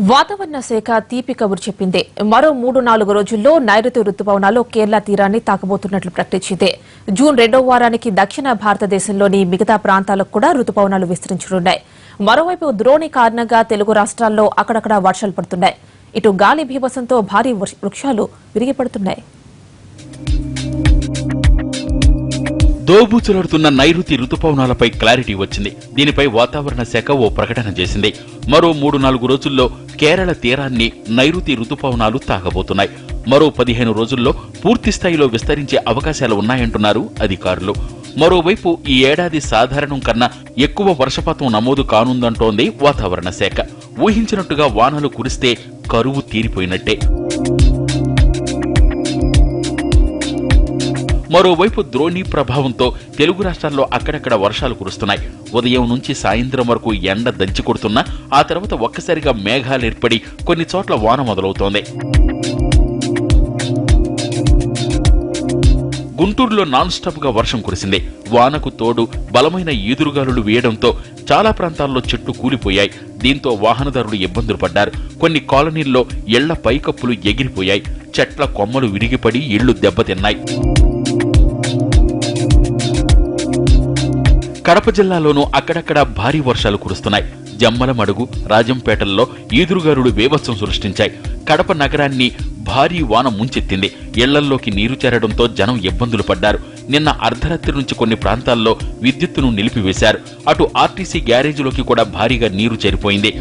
వాతావరణ శాఖ తీపి కబురు చెప్పింది. మరో 3-4 రోజుల్లో నైరుతి రుతుపవనాలు కేరళ తీరాన్ని తాకబోతున్నట్లు ప్రకటించింది. జూన్ 2వ వారానికి దక్షిణ భారతదేశంలోని మిగతా ప్రాంతాలకు కూడా రుతుపవనాలు విస్తరించనున్నాయి. మరోవైపు ద్రోణి కారణంగా తెలుగు రాష్ట్రాల్లో అక్కడక్కడా వర్షాలు పడుతున్నాయి. ఇటు గాలి బీభత్సంతో భారీ వృక్షాలు విరిగిపడుతున్నాయి. దోబూచులాడుతున్న నైరుతి రుతుపవనాలపై క్లారిటీ వచ్చింది. దీనిపై వాతావరణ శాఖ ఓ ప్రకటన చేసింది. మరో 3-4 రోజుల్లో కేరళ తీరాన్ని నైరుతి రుతుపవనాలు తాకబోతున్నాయి. మరో 15 రోజుల్లో పూర్తి స్థాయిలో విస్తరించే అవకాశాలు ఉన్నాయంటున్నారు అధికారులు. మరోవైపు ఈ ఏడాది సాధారణం కన్నా ఎక్కువ వర్షపాతం నమోదు కానుందంటోంది వాతావరణ శాఖ. ఊహించినట్టుగా వానలు కురిస్తే కరువు తీరిపోయినట్టే. మరోవైపు ద్రోణి ప్రభావంతో తెలుగు రాష్ట్రాల్లో అక్కడక్కడ వర్షాలు కురుస్తున్నాయి. ఉదయం నుంచి సాయంత్రం వరకు ఎండ దంచి కొడుతున్నా ఆ తర్వాత ఒక్కసారిగా మేఘాలు ఏర్పడి కొన్ని చోట్ల వాన మొదలవుతోంది. గుంటూరులో నాన్ స్టాప్ గా వర్షం కురిసింది. వానకు తోడు బలమైన ఈదురుగాలులు వేయడంతో చాలా ప్రాంతాల్లో చెట్లు కూలిపోయాయి. దీంతో వాహనదారులు ఇబ్బందులు పడ్డారు. కొన్ని కాలనీల్లో ఇళ్ల పైకప్పులు ఎగిరిపోయాయి. చెట్ల కొమ్మలు విరిగిపడి ఇళ్లు దెబ్బతిన్నాయి. కడప జిల్లాలోనూ అక్కడక్కడ భారీ వర్షాలు కురుస్తున్నాయి. జమ్మలమడుగు, రాజంపేటల్లో ఈదురుగాలులు బీభత్సం సృష్టించాయి. కడప నగరాన్ని భారీ వాన ముంచెత్తింది. ఇళ్లల్లోకి నీరు చేరడంతో జనం ఇబ్బందులు పడ్డారు. నిన్న అర్ధరాత్రి నుంచి కొన్ని ప్రాంతాల్లో విద్యుత్తును నిలిపివేశారు. అటు ఆర్టీసీ గ్యారేజీలోకి కూడా భారీగా నీరు చేరిపోయింది.